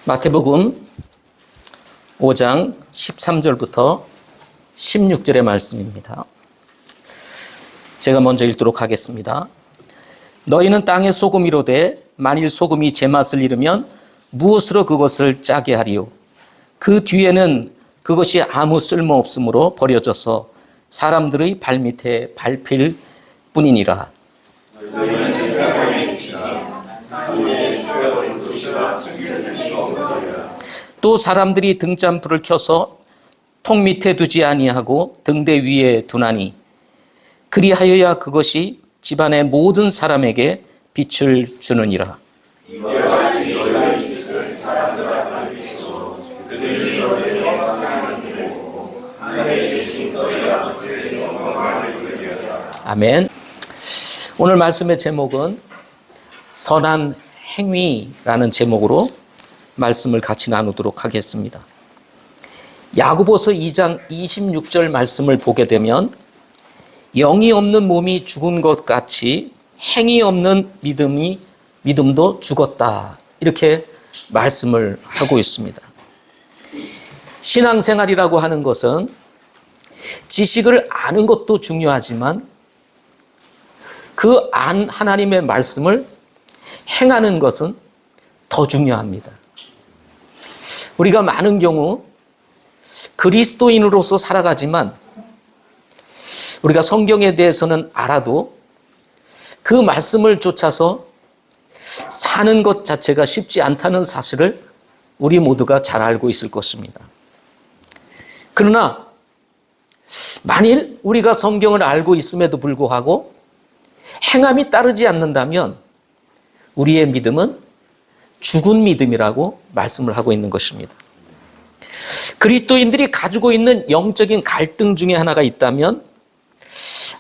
마태복음 5장 13절부터 16절의 말씀입니다. 제가 먼저 읽도록 하겠습니다. 너희는 땅의 소금이로되 만일 소금이 제맛을 잃으면 무엇으로 그것을 짜게 하리요? 그 뒤에는 그것이 아무 쓸모 없으므로 버려져서 사람들의 발밑에 밟힐 뿐이니라. 또 사람들이 등잔불을 켜서 통 밑에 두지 아니하고 등대 위에 두나니 그리하여야 그것이 집안의 모든 사람에게 빛을 주느니라. 아멘. 오늘 말씀의 제목은 선한 행위라는 제목으로 말씀을 같이 나누도록 하겠습니다. 야고보서 2장 26절 말씀을 보게 되면 영이 없는 몸이 죽은 것 같이 행위 없는 믿음도 죽었다, 이렇게 말씀을 하고 있습니다. 신앙생활이라고 하는 것은 지식을 아는 것도 중요하지만 그 하나님의 말씀을 행하는 것은 더 중요합니다. 우리가 많은 경우 그리스도인으로서 살아가지만 우리가 성경에 대해서는 알아도 그 말씀을 쫓아서 사는 것 자체가 쉽지 않다는 사실을 우리 모두가 잘 알고 있을 것입니다. 그러나 만일 우리가 성경을 알고 있음에도 불구하고 행함이 따르지 않는다면 우리의 믿음은 죽은 믿음이라고 말씀을 하고 있는 것입니다. 그리스도인들이 가지고 있는 영적인 갈등 중에 하나가 있다면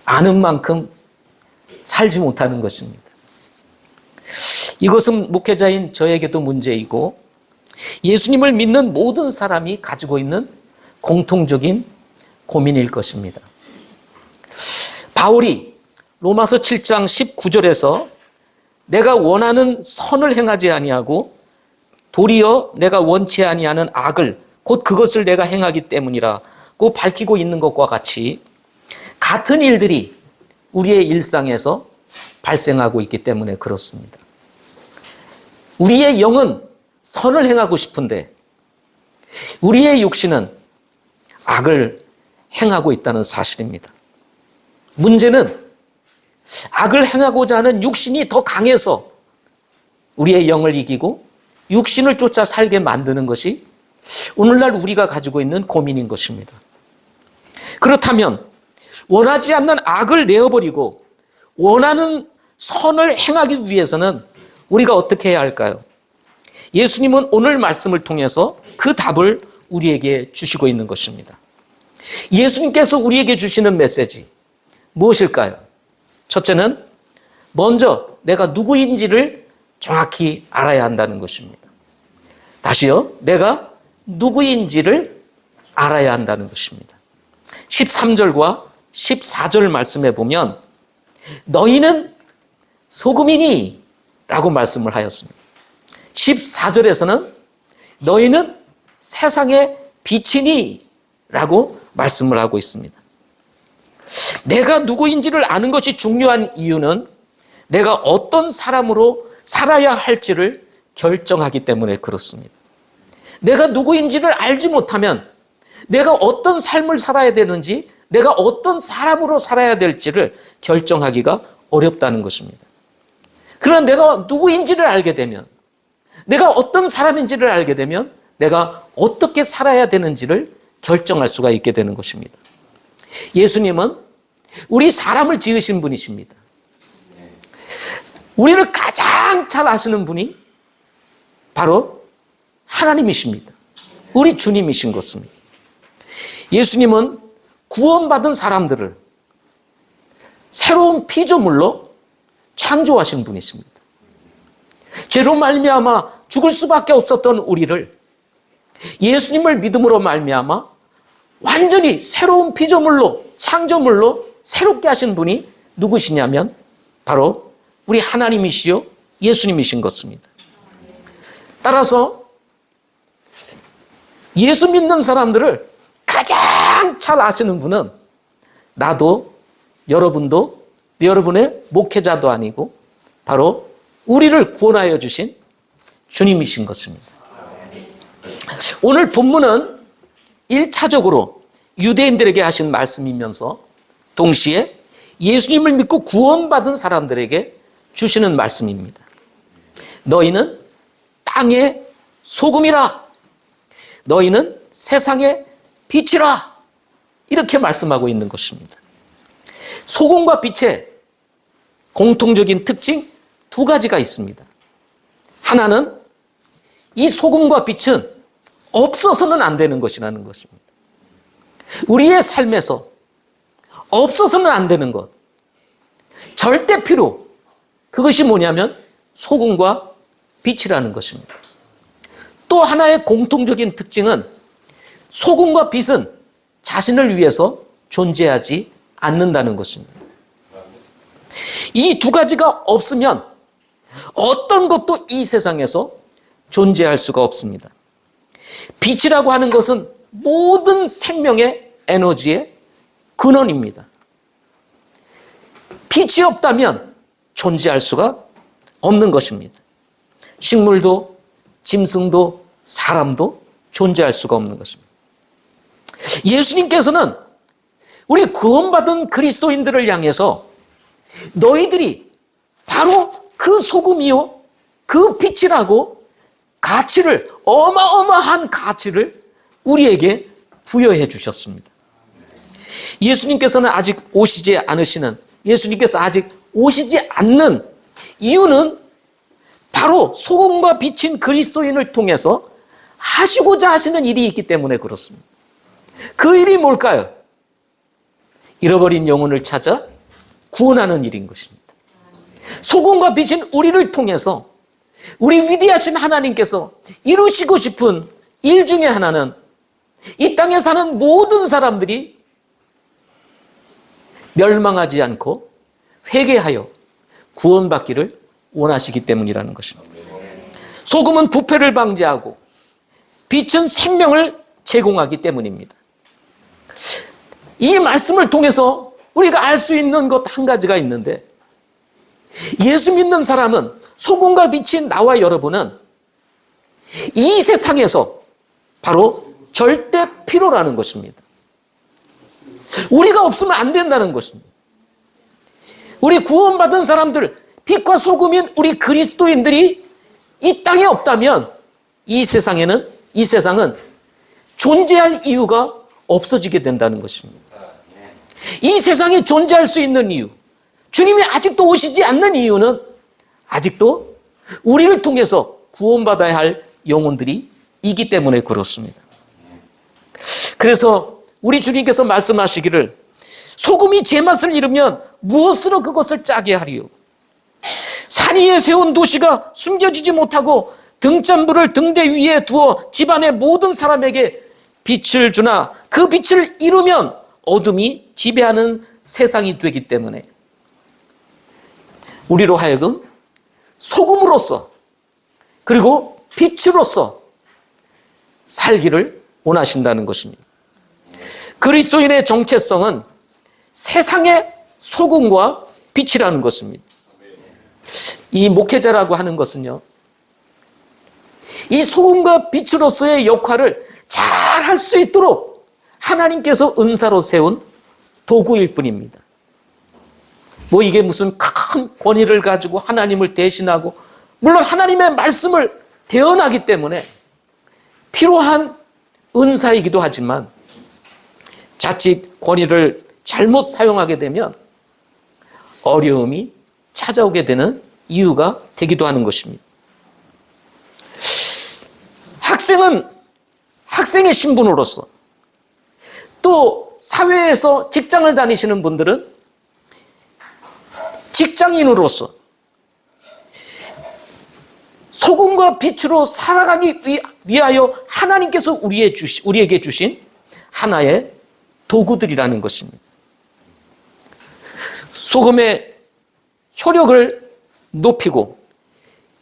아는 만큼 살지 못하는 것입니다. 이것은 목회자인 저에게도 문제이고 예수님을 믿는 모든 사람이 가지고 있는 공통적인 고민일 것입니다. 바울이 로마서 7장 19절에서 내가 원하는 선을 행하지 아니하고 도리어 내가 원치 아니하는 악을 곧 그것을 내가 행하기 때문이라고 밝히고 있는 것과 같이 같은 일들이 우리의 일상에서 발생하고 있기 때문에 그렇습니다. 우리의 영은 선을 행하고 싶은데 우리의 육신은 악을 행하고 있다는 사실입니다. 문제는 악을 행하고자 하는 육신이 더 강해서 우리의 영을 이기고 육신을 쫓아 살게 만드는 것이 오늘날 우리가 가지고 있는 고민인 것입니다. 그렇다면 원하지 않는 악을 내어버리고 원하는 선을 행하기 위해서는 우리가 어떻게 해야 할까요? 예수님은 오늘 말씀을 통해서 그 답을 우리에게 주시고 있는 것입니다. 예수님께서 우리에게 주시는 메시지 무엇일까요? 첫째는 먼저 내가 누구인지를 정확히 알아야 한다는 것입니다. 다시요, 내가 누구인지를 알아야 한다는 것입니다. 13절과 14절 말씀에 보면 너희는 소금이니 라고 말씀을 하였습니다. 14절에서는 너희는 세상의 빛이니 라고 말씀을 하고 있습니다. 내가 누구인지를 아는 것이 중요한 이유는 내가 어떤 사람으로 살아야 할지를 결정하기 때문에 그렇습니다. 내가 누구인지를 알지 못하면 내가 어떤 삶을 살아야 되는지, 내가 어떤 사람으로 살아야 될지를 결정하기가 어렵다는 것입니다. 그러나 내가 누구인지를 알게 되면, 내가 어떤 사람인지를 알게 되면 내가 어떻게 살아야 되는지를 결정할 수가 있게 되는 것입니다. 예수님은 우리 사람을 지으신 분이십니다. 우리를 가장 잘 아시는 분이 바로 하나님이십니다. 우리 주님이신 것입니다. 예수님은 구원받은 사람들을 새로운 피조물로 창조하신 분이십니다. 죄로 말미암아 죽을 수밖에 없었던 우리를 예수님을 믿음으로 말미암아 완전히 새로운 피조물로, 창조물로 새롭게 하신 분이 누구시냐면 바로 우리 하나님이시요 예수님이신 것입니다. 따라서 예수 믿는 사람들을 가장 잘 아시는 분은 나도 여러분도 여러분의 목회자도 아니고 바로 우리를 구원하여 주신 주님이신 것입니다. 오늘 본문은 1차적으로 유대인들에게 하신 말씀이면서 동시에 예수님을 믿고 구원받은 사람들에게 주시는 말씀입니다. 너희는 땅의 소금이라. 너희는 세상의 빛이라. 이렇게 말씀하고 있는 것입니다. 소금과 빛의 공통적인 특징 두 가지가 있습니다. 하나는 이 소금과 빛은 없어서는 안 되는 것이라는 것입니다. 우리의 삶에서 없어서는 안 되는 것, 절대 필요, 그것이 뭐냐면 소금과 빛이라는 것입니다. 또 하나의 공통적인 특징은 소금과 빛은 자신을 위해서 존재하지 않는다는 것입니다. 이 두 가지가 없으면 어떤 것도 이 세상에서 존재할 수가 없습니다. 빛이라고 하는 것은 모든 생명의 에너지의 근원입니다. 빛이 없다면 존재할 수가 없는 것입니다. 식물도 짐승도 사람도 존재할 수가 없는 것입니다. 예수님께서는 우리 구원받은 그리스도인들을 향해서 너희들이 바로 그 소금이요 그 빛이라고 가치를, 어마어마한 가치를 우리에게 부여해 주셨습니다. 예수님께서 아직 오시지 않는 이유는 바로 소금과 빛인 그리스도인을 통해서 하시고자 하시는 일이 있기 때문에 그렇습니다. 그 일이 뭘까요? 잃어버린 영혼을 찾아 구원하는 일인 것입니다. 소금과 빛인 우리를 통해서 우리 위대하신 하나님께서 이루시고 싶은 일 중에 하나는 이 땅에 사는 모든 사람들이 멸망하지 않고 회개하여 구원받기를 원하시기 때문이라는 것입니다. 소금은 부패를 방지하고 빛은 생명을 제공하기 때문입니다. 이 말씀을 통해서 우리가 알 수 있는 것 한 가지가 있는데, 예수 믿는 사람은, 소금과 빛인 나와 여러분은 이 세상에서 바로 절대 필요라는 것입니다. 우리가 없으면 안 된다는 것입니다. 우리 구원받은 사람들, 빛과 소금인 우리 그리스도인들이 이 땅에 없다면 이 세상은 존재할 이유가 없어지게 된다는 것입니다. 이 세상에 존재할 수 있는 이유, 주님이 아직도 오시지 않는 이유는 아직도 우리를 통해서 구원받아야 할 영혼들이 있기 때문에 그렇습니다. 그래서 우리 주님께서 말씀하시기를 소금이 제맛을 잃으면 무엇으로 그것을 짜게 하리요? 산 위에 세운 도시가 숨겨지지 못하고 등잔불을 등대 위에 두어 집안의 모든 사람에게 빛을 주나 그 빛을 잃으면 어둠이 지배하는 세상이 되기 때문에 우리로 하여금 소금으로서 그리고 빛으로서 살기를 원하신다는 것입니다. 그리스도인의 정체성은 세상의 소금과 빛이라는 것입니다. 이 목회자라고 하는 것은요, 이 소금과 빛으로서의 역할을 잘 할 수 있도록 하나님께서 은사로 세운 도구일 뿐입니다. 뭐 이게 무슨 큰 권위를 가지고 하나님을 대신하고, 물론 하나님의 말씀을 대언하기 때문에 필요한 은사이기도 하지만 자칫 권위를 잘못 사용하게 되면 어려움이 찾아오게 되는 이유가 되기도 하는 것입니다. 학생의 신분으로서, 또 사회에서 직장을 다니시는 분들은 직장인으로서 소금과 빛으로 살아가기 위하여 하나님께서 우리에게 주신 하나의 도구들이라는 것입니다. 소금의 효력을 높이고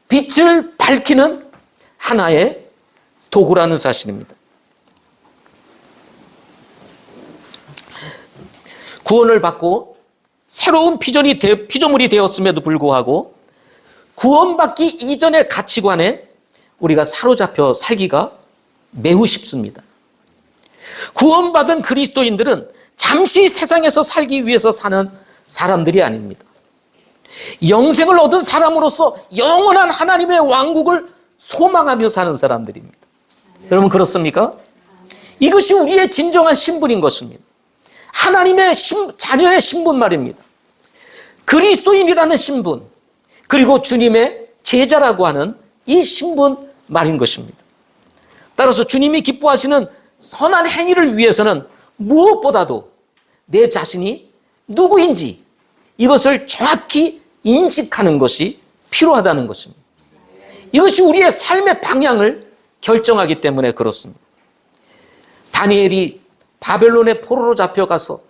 빛을 밝히는 하나의 도구라는 사실입니다. 구원을 받고 새로운 피조물이 되었음에도 불구하고 구원받기 이전의 가치관에 우리가 사로잡혀 살기가 매우 쉽습니다. 구원받은 그리스도인들은 잠시 세상에서 살기 위해서 사는 사람들이 아닙니다. 영생을 얻은 사람으로서 영원한 하나님의 왕국을 소망하며 사는 사람들입니다. 여러분 그렇습니까? 이것이 우리의 진정한 신분인 것입니다. 하나님의 자녀의 신분 말입니다. 그리스도인이라는 신분, 그리고 주님의 제자라고 하는 이 신분 말인 것입니다. 따라서 주님이 기뻐하시는 선한 행위를 위해서는 무엇보다도 내 자신이 누구인지 이것을 정확히 인식하는 것이 필요하다는 것입니다. 이것이 우리의 삶의 방향을 결정하기 때문에 그렇습니다. 다니엘이 바벨론의 포로로 잡혀가서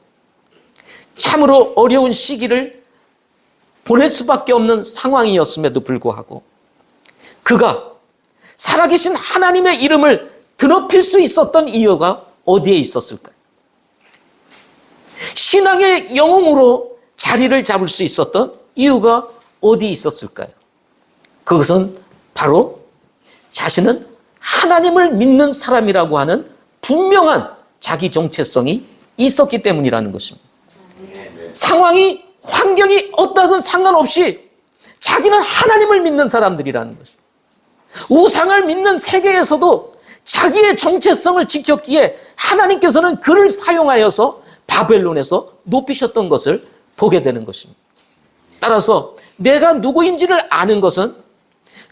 참으로 어려운 시기를 보낼 수밖에 없는 상황이었음에도 불구하고 그가 살아계신 하나님의 이름을 드높일 수 있었던 이유가 어디에 있었을까요? 신앙의 영웅으로 자리를 잡을 수 있었던 이유가 어디에 있었을까요? 그것은 바로 자신은 하나님을 믿는 사람이라고 하는 분명한 자기 정체성이 있었기 때문이라는 것입니다. 상황이 환경이 어떠든 상관없이 자기는 하나님을 믿는 사람들이라는 것입니다. 우상을 믿는 세계에서도 자기의 정체성을 지켰기에 하나님께서는 그를 사용하여서 바벨론에서 높이셨던 것을 보게 되는 것입니다. 따라서 내가 누구인지를 아는 것은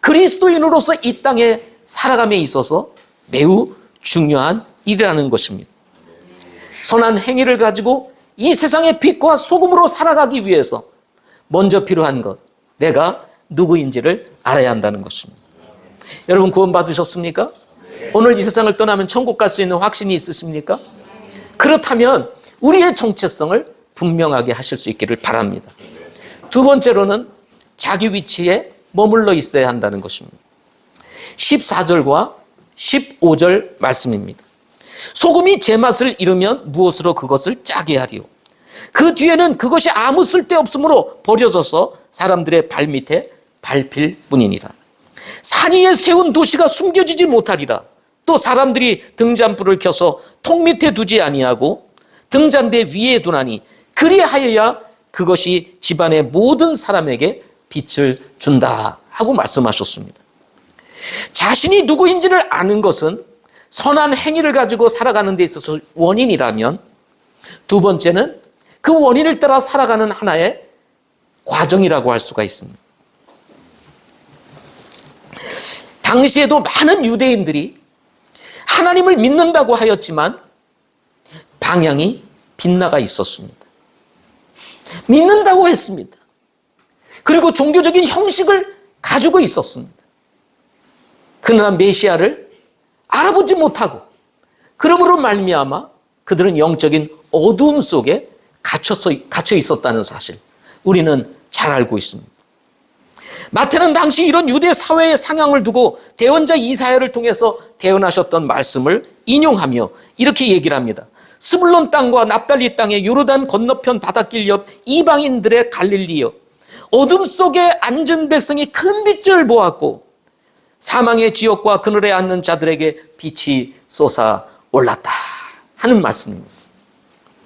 그리스도인으로서 이 땅에 살아감에 있어서 매우 중요한 일이라는 것입니다. 선한 행위를 가지고 이 세상의 빛과 소금으로 살아가기 위해서 먼저 필요한 것, 내가 누구인지를 알아야 한다는 것입니다. 여러분 구원 받으셨습니까? 오늘 이 세상을 떠나면 천국 갈 수 있는 확신이 있으십니까? 그렇다면 우리의 정체성을 분명하게 하실 수 있기를 바랍니다. 두 번째로는 자기 위치에 머물러 있어야 한다는 것입니다. 14절과 15절 말씀입니다. 소금이 제맛을 잃으면 무엇으로 그것을 짜게 하리요? 그 뒤에는 그것이 아무 쓸데없으므로 버려져서 사람들의 발밑에 밟힐 뿐이니라. 산 위에 세운 도시가 숨겨지지 못하리라. 또 사람들이 등잔불을 켜서 통 밑에 두지 아니하고 등잔대 위에 두나니 그리하여야 그것이 집안의 모든 사람에게 빛을 준다 하고 말씀하셨습니다. 자신이 누구인지를 아는 것은 선한 행위를 가지고 살아가는 데 있어서 원인이라면 두 번째는 그 원인을 따라 살아가는 하나의 과정이라고 할 수가 있습니다. 당시에도 많은 유대인들이 하나님을 믿는다고 하였지만 방향이 빗나가 있었습니다. 믿는다고 했습니다. 그리고 종교적인 형식을 가지고 있었습니다. 그러나 메시아를 알아보지 못하고 그러므로 말미암아 그들은 영적인 어두움 속에 갇혀 있었다는 사실 우리는 잘 알고 있습니다. 마태는 당시 이런 유대 사회의 상황을 두고 대언자 이사야를 통해서 대언하셨던 말씀을 인용하며 이렇게 얘기를 합니다. 스불론 땅과 납달리 땅의 요르단 건너편 바닷길 옆 이방인들의 갈릴리여, 어둠 속에 앉은 백성이 큰 빛을 보았고 사망의 지옥과 그늘에 앉는 자들에게 빛이 솟아올랐다 하는 말씀입니다.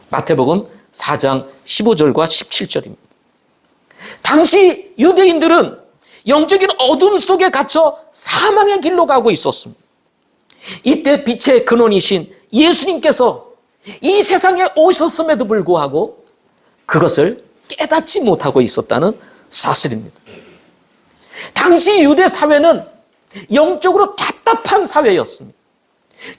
마태복음 4장 15절과 17절입니다. 당시 유대인들은 영적인 어둠 속에 갇혀 사망의 길로 가고 있었습니다. 이때 빛의 근원이신 예수님께서 이 세상에 오셨음에도 불구하고 그것을 깨닫지 못하고 있었다는 사실입니다. 당시 유대 사회는 영적으로 답답한 사회였습니다.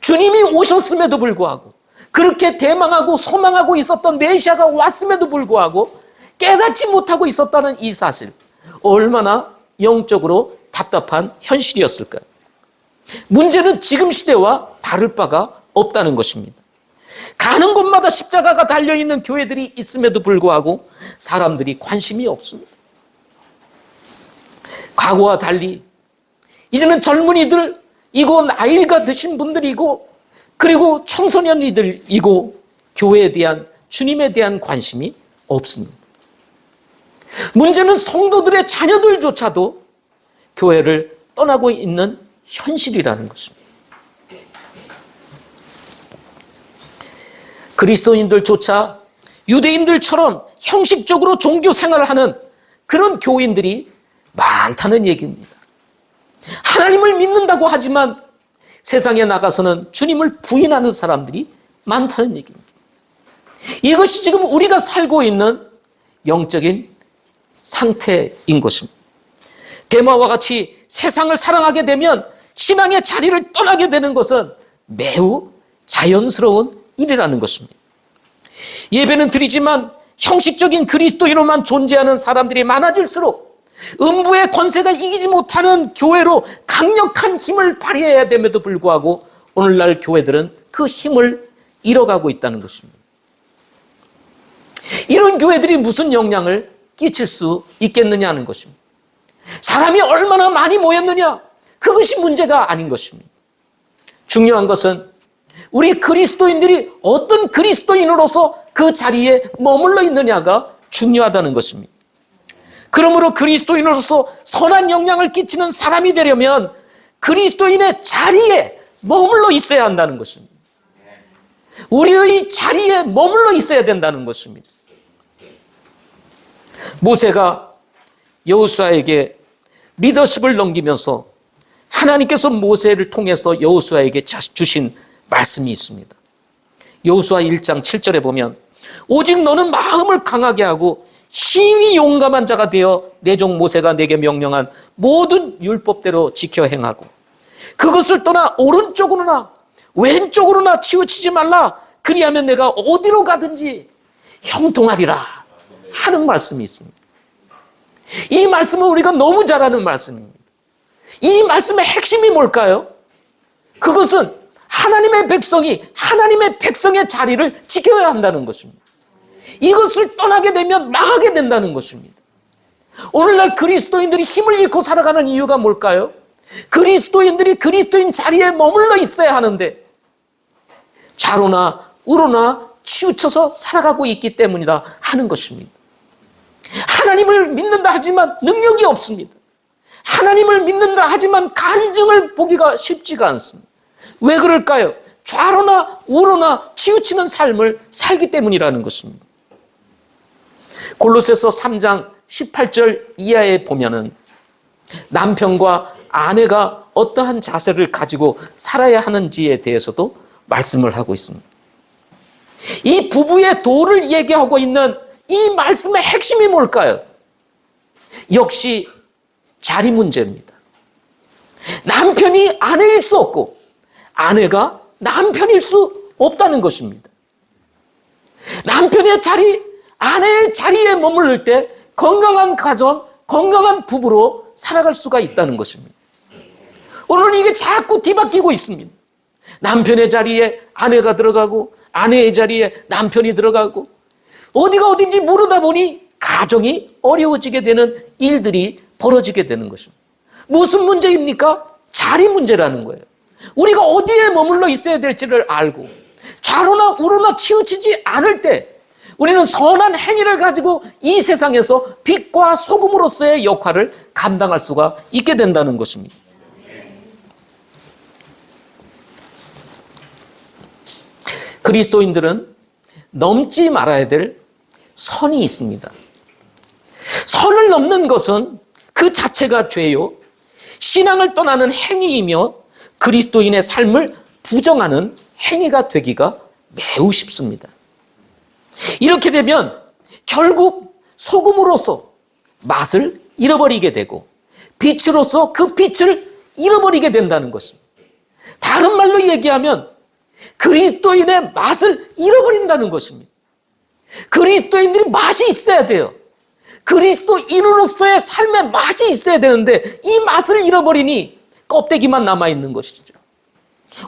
주님이 오셨음에도 불구하고 그렇게 대망하고 소망하고 있었던 메시아가 왔음에도 불구하고 깨닫지 못하고 있었다는 이 사실, 얼마나 영적으로 답답한 현실이었을까요? 문제는 지금 시대와 다를 바가 없다는 것입니다. 가는 곳마다 십자가가 달려있는 교회들이 있음에도 불구하고 사람들이 관심이 없습니다. 과거와 달리 이제는 젊은이들이고 나이가 드신 분들이고 그리고 청소년이들이고 교회에 대한 주님에 대한 관심이 없습니다. 문제는 성도들의 자녀들조차도 교회를 떠나고 있는 현실이라는 것입니다. 그리스도인들조차 유대인들처럼 형식적으로 종교 생활을 하는 그런 교인들이 많다는 얘기입니다. 하나님을 믿는다고 하지만 세상에 나가서는 주님을 부인하는 사람들이 많다는 얘기입니다. 이것이 지금 우리가 살고 있는 영적인 상태인 것입니다. 데마와 같이 세상을 사랑하게 되면 신앙의 자리를 떠나게 되는 것은 매우 자연스러운 일이라는 것입니다. 예배는 드리지만 형식적인 그리스도인으로만 존재하는 사람들이 많아질수록 음부의 권세가 이기지 못하는 교회로 강력한 힘을 발휘해야 됨에도 불구하고 오늘날 교회들은 그 힘을 잃어가고 있다는 것입니다. 이런 교회들이 무슨 영향을 끼칠 수 있겠느냐 하는 것입니다. 사람이 얼마나 많이 모였느냐, 그것이 문제가 아닌 것입니다. 중요한 것은 우리 그리스도인들이 어떤 그리스도인으로서 그 자리에 머물러 있느냐가 중요하다는 것입니다. 그러므로 그리스도인으로서 선한 영향을 끼치는 사람이 되려면 그리스도인의 자리에 머물러 있어야 한다는 것입니다. 우리의 자리에 머물러 있어야 된다는 것입니다. 모세가 여호수아에게 리더십을 넘기면서 하나님께서 모세를 통해서 여호수아에게 주신 말씀이 있습니다. 여호수아 1장 7절에 보면 오직 너는 마음을 강하게 하고 심히 용감한 자가 되어 내 종 모세가 내게 명령한 모든 율법대로 지켜 행하고 그것을 떠나 오른쪽으로나 왼쪽으로나 치우치지 말라. 그리하면 내가 어디로 가든지 형통하리라 하는 말씀이 있습니다. 이 말씀은 우리가 너무 잘 아는 말씀입니다. 이 말씀의 핵심이 뭘까요? 그것은 하나님의 백성이 하나님의 백성의 자리를 지켜야 한다는 것입니다. 이것을 떠나게 되면 망하게 된다는 것입니다. 오늘날 그리스도인들이 힘을 잃고 살아가는 이유가 뭘까요? 그리스도인들이 그리스도인 자리에 머물러 있어야 하는데 좌로나 우로나 치우쳐서 살아가고 있기 때문이다 하는 것입니다. 하나님을 믿는다 하지만 능력이 없습니다. 하나님을 믿는다 하지만 간증을 보기가 쉽지가 않습니다. 왜 그럴까요? 좌로나 우로나 치우치는 삶을 살기 때문이라는 것입니다. 골로새서 3장 18절 이하에 보면은 남편과 아내가 어떠한 자세를 가지고 살아야 하는지에 대해서도 말씀을 하고 있습니다. 이 부부의 도를 얘기하고 있는 이 말씀의 핵심이 뭘까요? 역시 자리 문제입니다. 남편이 아내일 수 없고 아내가 남편일 수 없다는 것입니다. 남편의 자리, 아내의 자리에 머무를 때 건강한 가정, 건강한 부부로 살아갈 수가 있다는 것입니다. 오늘 이게 자꾸 뒤바뀌고 있습니다. 남편의 자리에 아내가 들어가고 아내의 자리에 남편이 들어가고 어디가 어딘지 모르다 보니 가정이 어려워지게 되는 일들이 벌어지게 되는 것입니다. 무슨 문제입니까? 자리 문제라는 거예요. 우리가 어디에 머물러 있어야 될지를 알고 좌로나 우로나 치우치지 않을 때 우리는 선한 행위를 가지고 이 세상에서 빛과 소금으로서의 역할을 감당할 수가 있게 된다는 것입니다. 그리스도인들은 넘지 말아야 될 선이 있습니다. 선을 넘는 것은 그 자체가 죄요, 신앙을 떠나는 행위이며 그리스도인의 삶을 부정하는 행위가 되기가 매우 쉽습니다. 이렇게 되면 결국 소금으로서 맛을 잃어버리게 되고 빛으로서 그 빛을 잃어버리게 된다는 것입니다. 다른 말로 얘기하면 그리스도인의 맛을 잃어버린다는 것입니다. 그리스도인들이 맛이 있어야 돼요. 그리스도인으로서의 삶의 맛이 있어야 되는데 이 맛을 잃어버리니 껍데기만 남아있는 것이죠.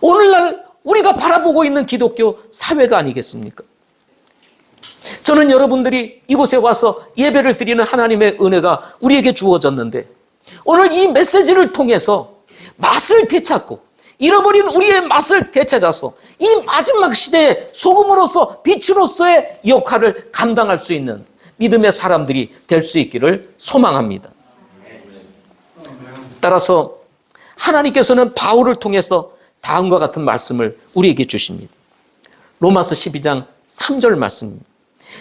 오늘날 우리가 바라보고 있는 기독교 사회가 아니겠습니까? 저는 여러분들이 이곳에 와서 예배를 드리는 하나님의 은혜가 우리에게 주어졌는데 오늘 이 메시지를 통해서 맛을 되찾고 잃어버린 우리의 맛을 되찾아서 이 마지막 시대에 소금으로서 빛으로서의 역할을 감당할 수 있는 믿음의 사람들이 될 수 있기를 소망합니다. 따라서 하나님께서는 바울을 통해서 다음과 같은 말씀을 우리에게 주십니다. 로마서 12장 3절 말씀입니다.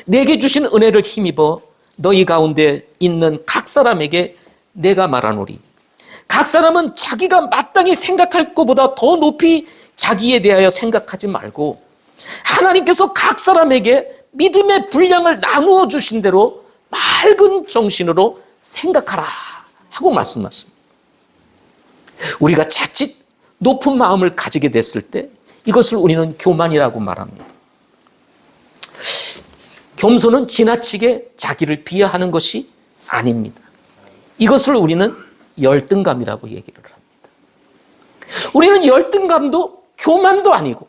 내게 주신 은혜를 힘입어 너희 가운데 있는 각 사람에게 내가 말하노리. 각 사람은 자기가 마땅히 생각할 것보다 더 높이 자기에 대하여 생각하지 말고 하나님께서 각 사람에게 믿음의 분량을 나누어 주신 대로 맑은 정신으로 생각하라 하고 말씀하십니다. 우리가 자칫 높은 마음을 가지게 됐을 때 이것을 우리는 교만이라고 말합니다. 겸손은 지나치게 자기를 비하하는 것이 아닙니다. 이것을 우리는 열등감이라고 얘기를 합니다. 우리는 열등감도 교만도 아니고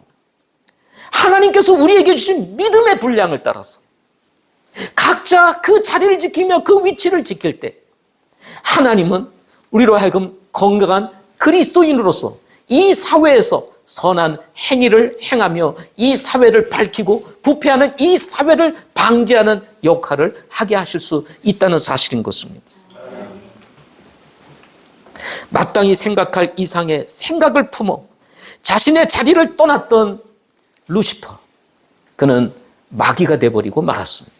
하나님께서 우리에게 주신 믿음의 분량을 따라서 각자 그 자리를 지키며 그 위치를 지킬 때 하나님은 우리로 하여금 건강한 그리스도인으로서 이 사회에서 선한 행위를 행하며 이 사회를 밝히고 부패하는 이 사회를 방지하는 역할을 하게 하실 수 있다는 사실인 것입니다. 마땅히 생각할 이상의 생각을 품어 자신의 자리를 떠났던 루시퍼, 그는 마귀가 되어버리고 말았습니다.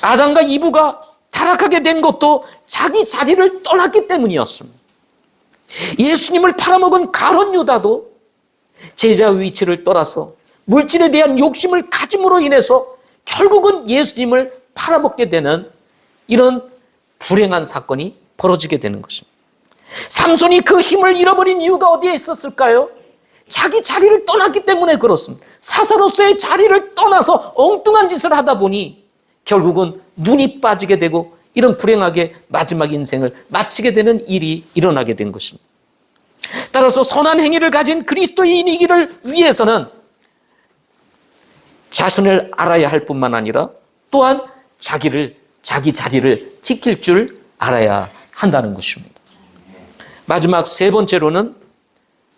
아담과 이브가 타락하게 된 것도 자기 자리를 떠났기 때문이었습니다. 예수님을 팔아먹은 가룟 유다도 제자의 위치를 떠나서 물질에 대한 욕심을 가짐으로 인해서 결국은 예수님을 팔아먹게 되는 이런 불행한 사건이 벌어지게 되는 것입니다. 삼손이 그 힘을 잃어버린 이유가 어디에 있었을까요? 자기 자리를 떠났기 때문에 그렇습니다. 사사로서의 자리를 떠나서 엉뚱한 짓을 하다 보니 결국은 눈이 빠지게 되고 이런 불행하게 마지막 인생을 마치게 되는 일이 일어나게 된 것입니다. 따라서 선한 행위를 가진 그리스도인이기를 위해서는 자신을 알아야 할 뿐만 아니라 또한 자기 자리를 지킬 줄 알아야 한다는 것입니다. 마지막 세 번째로는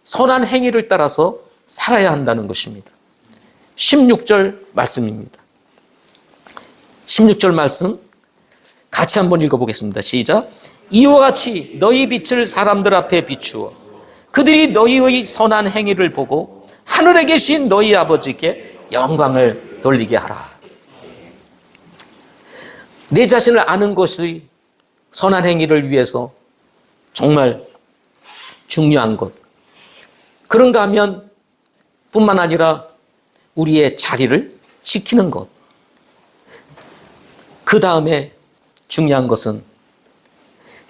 선한 행위를 따라서 살아야 한다는 것입니다. 16절 말씀입니다. 16절 말씀 같이 한번 읽어보겠습니다. 시작. 이와 같이 너희 빛을 사람들 앞에 비추어 그들이 너희의 선한 행위를 보고 하늘에 계신 너희 아버지께 영광을 돌리게 하라. 내 자신을 아는 것이 선한 행위를 위해서 정말 중요한 것. 그런가 하면 뿐만 아니라 우리의 자리를 지키는 것. 그 다음에 중요한 것은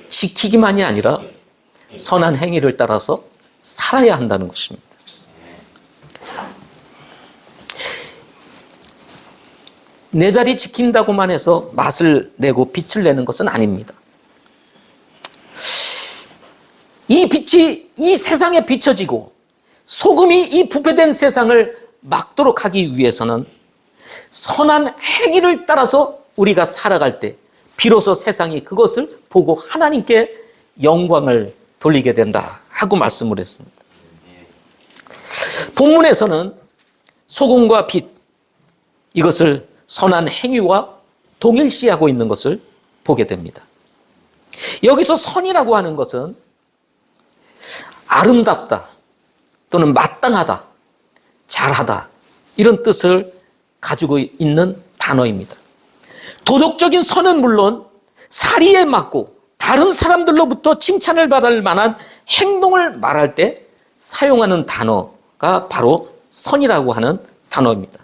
지키기만이 아니라 선한 행위를 따라서 살아야 한다는 것입니다. 내 자리 지킨다고만 해서 맛을 내고 빛을 내는 것은 아닙니다. 이 빛이 이 세상에 비춰지고 소금이 이 부패된 세상을 막도록 하기 위해서는 선한 행위를 따라서 우리가 살아갈 때 비로소 세상이 그것을 보고 하나님께 영광을 돌리게 된다 하고 말씀을 했습니다. 본문에서는 소금과 빛, 이것을 선한 행위와 동일시하고 있는 것을 보게 됩니다. 여기서 선이라고 하는 것은 아름답다 또는 마땅하다, 잘하다 이런 뜻을 가지고 있는 단어입니다. 도덕적인 선은 물론 사리에 맞고 다른 사람들로부터 칭찬을 받을 만한 행동을 말할 때 사용하는 단어가 바로 선이라고 하는 단어입니다.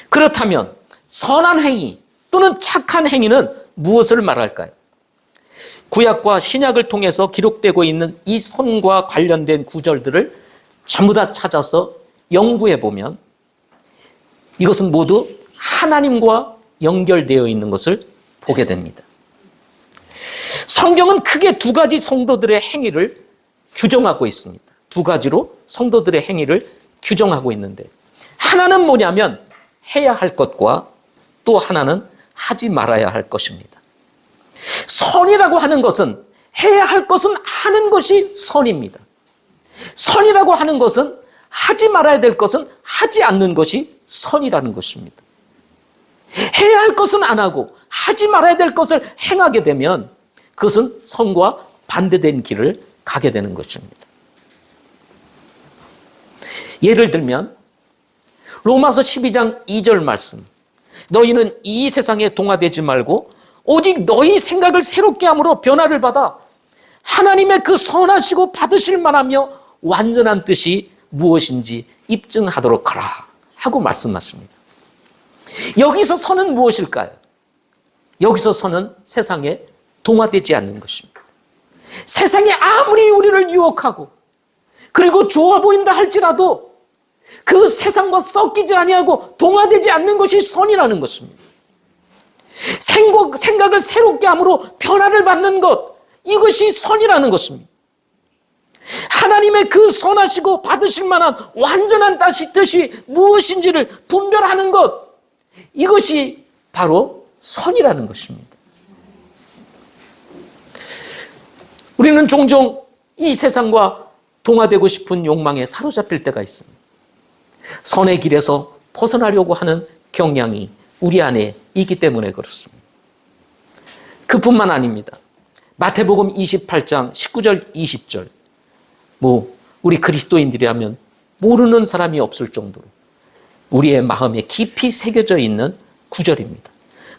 그렇다면 선한 행위 또는 착한 행위는 무엇을 말할까요? 구약과 신약을 통해서 기록되고 있는 이 선과 관련된 구절들을 전부 다 찾아서 연구해 보면 이것은 모두 하나님과 연결되어 있는 것을 보게 됩니다. 성경은 크게 두 가지 성도들의 행위를 규정하고 있습니다. 두 가지로 성도들의 행위를 규정하고 있는데 하나는 뭐냐면 해야 할 것과 또 하나는 하지 말아야 할 것입니다. 선이라고 하는 것은 해야 할 것은 하는 것이 선입니다. 선이라고 하는 것은 하지 말아야 될 것은 하지 않는 것이 선이라는 것입니다. 해야 할 것은 안 하고 하지 말아야 될 것을 행하게 되면 그것은 선과 반대된 길을 가게 되는 것입니다. 예를 들면 로마서 12장 2절 말씀, 너희는 이 세상에 동화되지 말고 오직 너희 생각을 새롭게 함으로 변화를 받아 하나님의 그 선하시고 받으실 만하며 완전한 뜻이 무엇인지 입증하도록 하라 하고 말씀하십니다. 여기서 선은 무엇일까요? 여기서 선은 세상에 동화되지 않는 것입니다. 세상이 아무리 우리를 유혹하고 그리고 좋아 보인다 할지라도 그 세상과 섞이지 아니하고 동화되지 않는 것이 선이라는 것입니다. 생각을 새롭게 함으로 변화를 받는 것, 이것이 선이라는 것입니다. 하나님의 그 선하시고 받으실 만한 완전한 뜻이 무엇인지를 분별하는 것, 이것이 바로 선이라는 것입니다. 우리는 종종 이 세상과 동화되고 싶은 욕망에 사로잡힐 때가 있습니다. 선의 길에서 벗어나려고 하는 경향이 우리 안에 있기 때문에 그렇습니다. 그뿐만 아닙니다. 마태복음 28장 19절 20절, 우리 그리스도인들이라면 모르는 사람이 없을 정도로 우리의 마음에 깊이 새겨져 있는 구절입니다.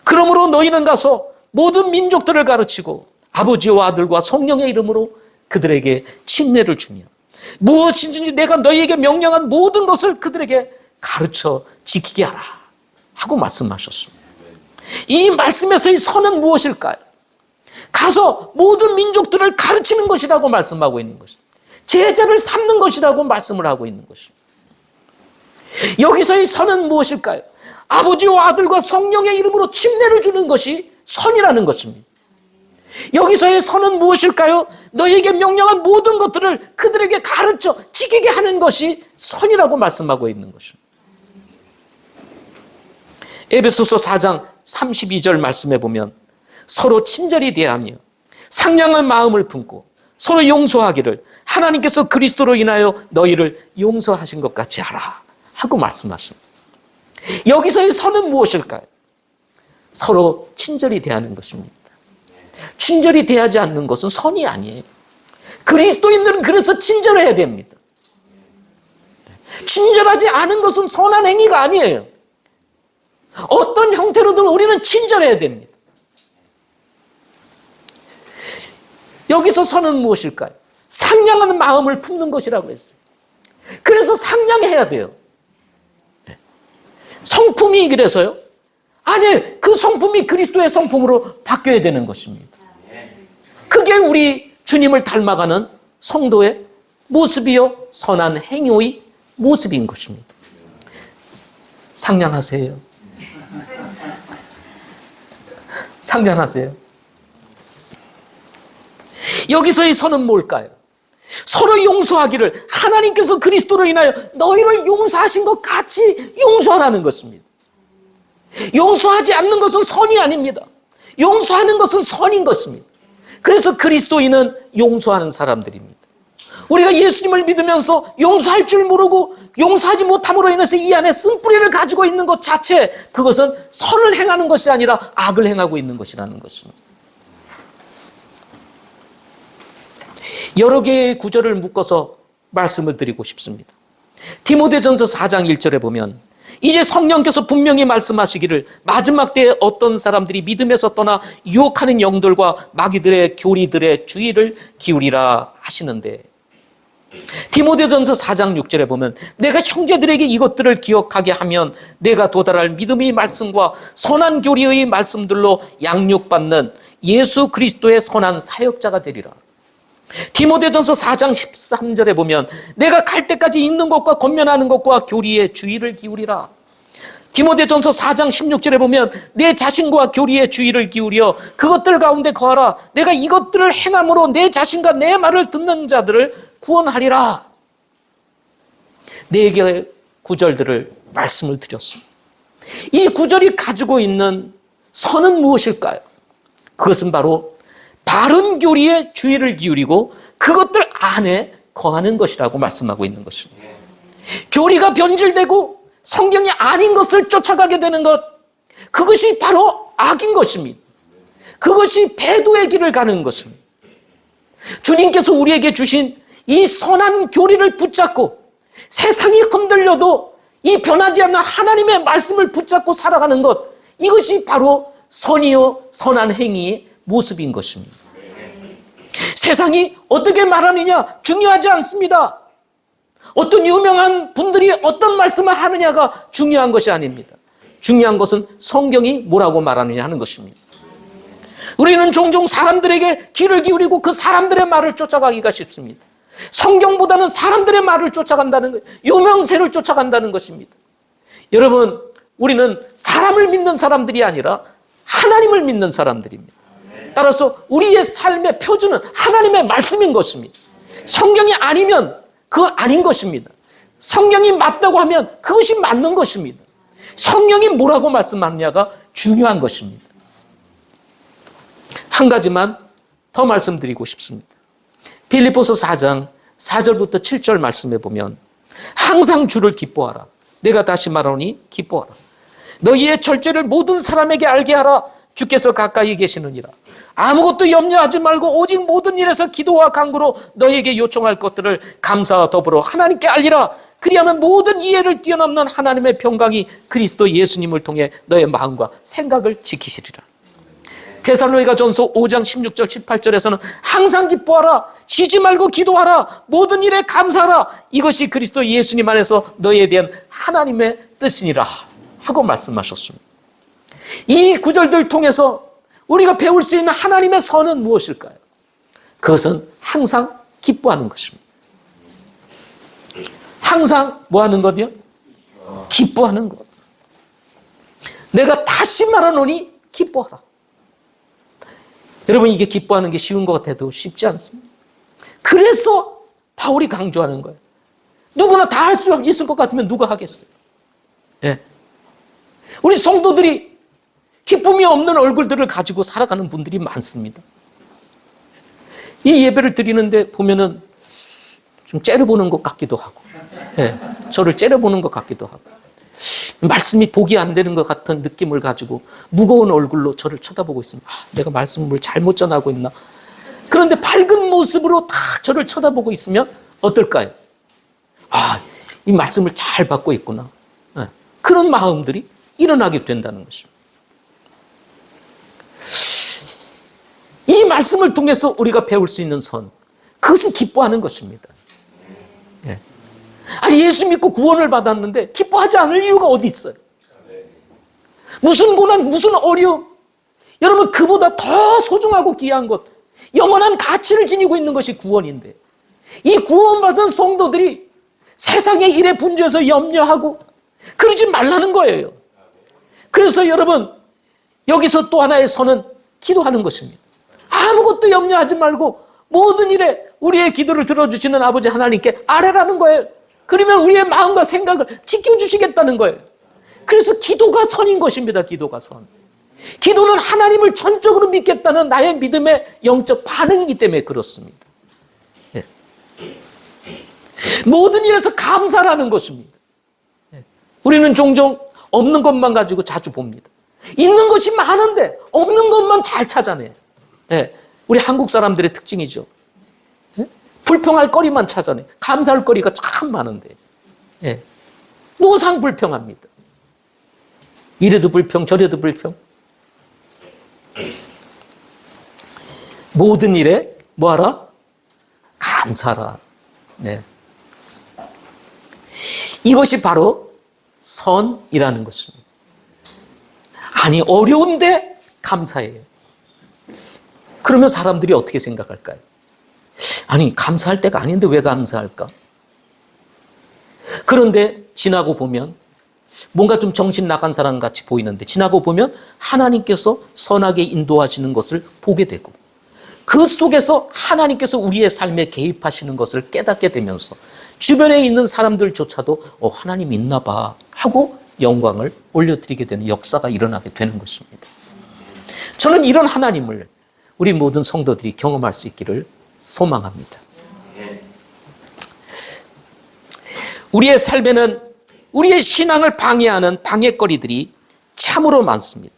그러므로 너희는 가서 모든 민족들을 가르치고 아버지와 아들과 성령의 이름으로 그들에게 침례를 주며 무엇이든지 내가 너희에게 명령한 모든 것을 그들에게 가르쳐 지키게 하라 하고 말씀하셨습니다. 이 말씀에서의 선은 무엇일까요? 가서 모든 민족들을 가르치는 것이라고 말씀하고 있는 것입니다. 제자를 삼는 것이라고 말씀을 하고 있는 것입니다. 여기서의 선은 무엇일까요? 아버지와 아들과 성령의 이름으로 침례를 주는 것이 선이라는 것입니다. 여기서의 선은 무엇일까요? 너에게 명령한 모든 것들을 그들에게 가르쳐 지키게 하는 것이 선이라고 말씀하고 있는 것입니다. 에베소서 4장 32절 말씀에 보면 서로 친절히 대하며 상냥한 마음을 품고 서로 용서하기를 하나님께서 그리스도로 인하여 너희를 용서하신 것 같이 하라 하고 말씀하십니다. 여기서의 선은 무엇일까요? 서로 친절히 대하는 것입니다. 친절히 대하지 않는 것은 선이 아니에요. 그리스도인들은 그래서 친절해야 됩니다. 친절하지 않은 것은 선한 행위가 아니에요. 어떤 형태로든 우리는 친절해야 됩니다. 여기서 선은 무엇일까요? 상냥한 마음을 품는 것이라고 했어요. 그래서 상냥해야 돼요. 성품이 그래서요? 아니, 그 성품이 그리스도의 성품으로 바뀌어야 되는 것입니다. 그게 우리 주님을 닮아가는 성도의 모습이요, 선한 행위의 모습인 것입니다. 상냥하세요. 상냥하세요. 여기서의 선은 뭘까요? 서로 용서하기를 하나님께서 그리스도로 인하여 너희를 용서하신 것 같이 용서하라는 것입니다. 용서하지 않는 것은 선이 아닙니다. 용서하는 것은 선인 것입니다. 그래서 그리스도인은 용서하는 사람들입니다. 우리가 예수님을 믿으면서 용서할 줄 모르고 용서하지 못함으로 인해서 이 안에 쓴뿌리를 가지고 있는 것 자체, 그것은 선을 행하는 것이 아니라 악을 행하고 있는 것이라는 것입니다. 여러 개의 구절을 묶어서 말씀을 드리고 싶습니다. 디모데전서 4장 1절에 보면 이제 성령께서 분명히 말씀하시기를 마지막 때에 어떤 사람들이 믿음에서 떠나 유혹하는 영들과 마귀들의 교리들의 주의를 기울이라 하시는데, 디모데전서 4장 6절에 보면 내가 형제들에게 이것들을 기억하게 하면 내가 도달할 믿음의 말씀과 선한 교리의 말씀들로 양육받는 예수 그리스도의 선한 사역자가 되리라. 디모데전서 4장 13절에 보면 내가 갈 때까지 읽는 것과 권면하는 것과 교리에 주의를 기울이라. 디모데전서 4장 16절에 보면 내 자신과 교리에 주의를 기울여 그것들 가운데 거하라. 내가 이것들을 행함으로 내 자신과 내 말을 듣는 자들을 구원하리라. 네 개의 구절들을 말씀을 드렸습니다. 이 구절이 가지고 있는 선은 무엇일까요? 그것은 바로 바른 교리에 주의를 기울이고 그것들 안에 거하는 것이라고 말씀하고 있는 것입니다. 교리가 변질되고 성경이 아닌 것을 쫓아가게 되는 것, 그것이 바로 악인 것입니다. 그것이 배도의 길을 가는 것입니다. 주님께서 우리에게 주신 이 선한 교리를 붙잡고 세상이 흔들려도 이 변하지 않는 하나님의 말씀을 붙잡고 살아가는 것, 이것이 바로 선이요 선한 행위의 모습인 것입니다. 세상이 어떻게 말하느냐 중요하지 않습니다. 어떤 유명한 분들이 어떤 말씀을 하느냐가 중요한 것이 아닙니다. 중요한 것은 성경이 뭐라고 말하느냐 하는 것입니다. 우리는 종종 사람들에게 귀를 기울이고 그 사람들의 말을 쫓아가기가 쉽습니다. 성경보다는 사람들의 말을 쫓아간다는 것, 유명세를 쫓아간다는 것입니다. 여러분, 우리는 사람을 믿는 사람들이 아니라 하나님을 믿는 사람들입니다. 따라서 우리의 삶의 표준은 하나님의 말씀인 것입니다. 성경이 아니면 그거 아닌 것입니다. 성경이 맞다고 하면 그것이 맞는 것입니다. 성경이 뭐라고 말씀하느냐가 중요한 것입니다. 한 가지만 더 말씀드리고 싶습니다. 빌립보서 4장 4절부터 7절 말씀에 보면 항상 주를 기뻐하라. 내가 다시 말하노니 기뻐하라. 너희의 절제를 모든 사람에게 알게 하라. 주께서 가까이 계시느니라. 아무것도 염려하지 말고 오직 모든 일에서 기도와 간구로 너희에게 요청할 것들을 감사와 더불어 하나님께 알리라. 그리하면 모든 이해를 뛰어넘는 하나님의 평강이 그리스도 예수님을 통해 너의 마음과 생각을 지키시리라. 데살로니가전서 5장 16절 18절에서는 항상 기뻐하라. 쉬지 말고 기도하라. 모든 일에 감사하라. 이것이 그리스도 예수님 안에서 너희에 대한 하나님의 뜻이니라 하고 말씀하셨습니다. 이 구절들 통해서 우리가 배울 수 있는 하나님의 선은 무엇일까요? 그것은 항상 기뻐하는 것입니다. 항상 뭐 하는 것이요? 기뻐하는 것. 내가 다시 말하노니 기뻐하라. 여러분, 이게 기뻐하는 게 쉬운 것 같아도 쉽지 않습니다. 그래서 바울이 강조하는 거예요. 누구나 다 할 수 있을 것 같으면 누가 하겠어요? 예. 우리 성도들이 기쁨이 없는 얼굴들을 가지고 살아가는 분들이 많습니다. 이 예배를 드리는데 보면은 좀 째려보는 것 같기도 하고, 예. 저를 째려보는 것 같기도 하고, 말씀이 복이 안 되는 것 같은 느낌을 가지고 무거운 얼굴로 저를 쳐다보고 있습니다. 내가 말씀을 잘못 전하고 있나? 그런데 밝은 모습으로 다 저를 쳐다보고 있으면 어떨까요? 이 말씀을 잘 받고 있구나. 네. 그런 마음들이 일어나게 된다는 것입니다. 이 말씀을 통해서 우리가 배울 수 있는 선, 그것은 기뻐하는 것입니다. 네. 아니, 예수 믿고 구원을 받았는데 기뻐하지 않을 이유가 어디 있어요? 무슨 고난, 무슨 어려움. 여러분, 그보다 더 소중하고 귀한 것, 영원한 가치를 지니고 있는 것이 구원인데, 이 구원받은 성도들이 세상의 일에 분주해서 염려하고 그러지 말라는 거예요. 그래서 여러분, 여기서 또 하나의 선은 기도하는 것입니다. 아무것도 염려하지 말고 모든 일에 우리의 기도를 들어주시는 아버지 하나님께 아뢰라는 거예요. 그러면 우리의 마음과 생각을 지켜주시겠다는 거예요. 그래서 기도가 선인 것입니다. 기도가 선. 기도는 하나님을 전적으로 믿겠다는 나의 믿음의 영적 반응이기 때문에 그렇습니다. 예. 모든 일에서 감사라는 것입니다. 예. 우리는 종종 없는 것만 가지고 자주 봅니다. 있는 것이 많은데 없는 것만 잘 찾아내요. 예. 우리 한국 사람들의 특징이죠. 예? 불평할 거리만 찾아내. 감사할 거리가 참 많은데. 예. 노상불평합니다. 이래도 불평, 저래도 불평. 모든 일에 뭐하라? 감사라. 네. 이것이 바로 선이라는 것입니다. 아니, 어려운데 감사해요. 그러면 사람들이 어떻게 생각할까요? 아니, 감사할 때가 아닌데 왜 감사할까? 그런데 지나고 보면 뭔가 좀 정신 나간 사람 같이 보이는데 지나고 보면 하나님께서 선하게 인도하시는 것을 보게 되고 그 속에서 하나님께서 우리의 삶에 개입하시는 것을 깨닫게 되면서 주변에 있는 사람들조차도 하나님 있나 봐 하고 영광을 올려드리게 되는 역사가 일어나게 되는 것입니다. 저는 이런 하나님을 우리 모든 성도들이 경험할 수 있기를 소망합니다. 우리의 삶에는 우리의 신앙을 방해하는 방해거리들이 참으로 많습니다.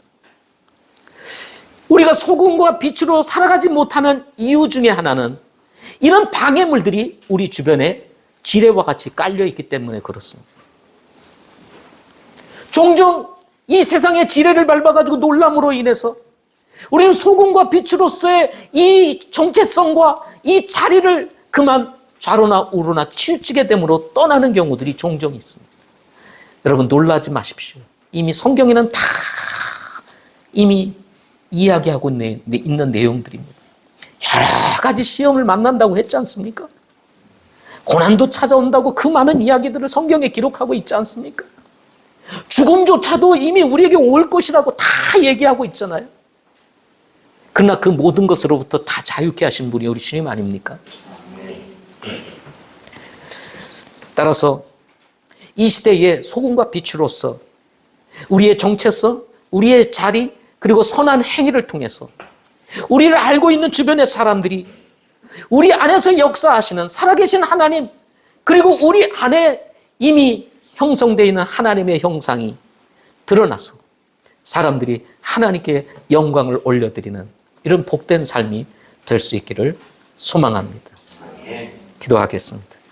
우리가 소금과 빛으로 살아가지 못하는 이유 중에 하나는 이런 방해물들이 우리 주변에 지뢰와 같이 깔려있기 때문에 그렇습니다. 종종 이 세상의 지뢰를 밟아가지고 놀람으로 인해서 우리는 소금과 빛으로서의 이 정체성과 이 자리를 그만 좌로나 우로나 치우치게 됨으로 떠나는 경우들이 종종 있습니다. 여러분 놀라지 마십시오. 이미 성경에는 다 이미 이야기하고 있는 내용들입니다. 여러 가지 시험을 만난다고 했지 않습니까? 고난도 찾아온다고 그 많은 이야기들을 성경에 기록하고 있지 않습니까? 죽음조차도 이미 우리에게 올 것이라고 다 얘기하고 있잖아요. 그러나 그 모든 것으로부터 다 자유케 하신 분이 우리 주님 아닙니까? 따라서 이 시대의 소금과 빛으로서 우리의 정체성, 우리의 자리, 그리고 선한 행위를 통해서 우리를 알고 있는 주변의 사람들이 우리 안에서 역사하시는 살아계신 하나님, 그리고 우리 안에 이미 형성되어 있는 하나님의 형상이 드러나서 사람들이 하나님께 영광을 올려드리는 이런 복된 삶이 될 수 있기를 소망합니다. 기도하겠습니다.